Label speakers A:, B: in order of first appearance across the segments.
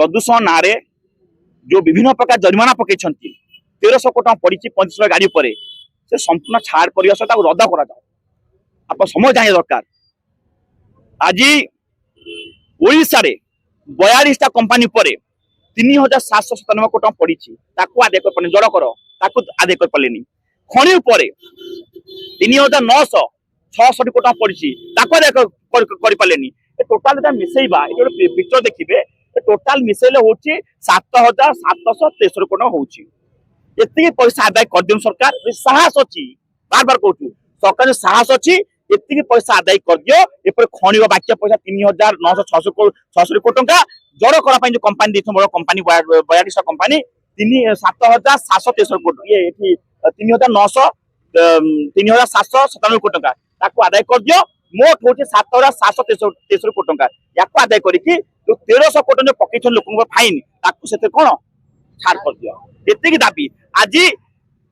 A: प्रदूषण ना जो विभिन्न प्रकार जरिमाना पकई 1300 कोटी पड़ी 35 गाड़ी पर से संपूर्ण छाड़ कर रद्द कर आप समय जाने दरकार। आज ओडिशा रे 42टा कंपनी पर 3797 कोटी पड़ी आदाय कर पारे जड़ कर आदाय कर पारे खनि पर 3966 कोटी पड़ी आदाय कर पारे टोटाल मिसेबा ये पिक्चर देखिए टोटाल मिसेले हूँ 7763 कोटी हूँ ये पैसा आदाय कर दियो सरकार साहस अच्छी बार बार कहूँ सरकार साहस अच्छी ये पैसा आदाय कर दियो ये खनि बाक्य पैसा 3966 कोटी टका जड़ करने जो कंपानी देखो बड़ कंपानी 42टा कंपानी 7763 कोटी ये 3797 कोटी टका आदाय कर दियो मोट हूँ 7763 कोटी टका या आदाय करके जो 1300 कोटी जो पकई लोक फाइन से कौन छाड़ कर दियो ये दाबी आज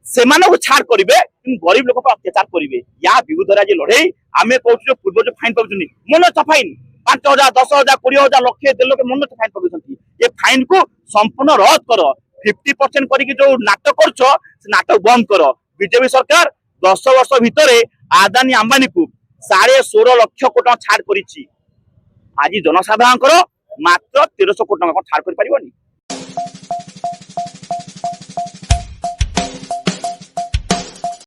A: से छाड़ करेंगे गरीब लोक अत्याचार करेंगे या विरुद्ध आज लड़े आम कहूँ पूर्व जो फाइन पकड़ मन फाइन 5000 10,000 20,000 लक्ष 1.5 लाख मन फाइन पकड़ ये फाइन को संपूर्ण रद्द कर 50% करके जो नाटक कर नाटक बंद कर बीजेपी सरकार 10 वर्ष भितर आदानी अंबानी को 16.5 लाख कोटी छाड़ कर आज जनसाधारण मात्र 1300 कोटी छाड़ कर पारिबनी।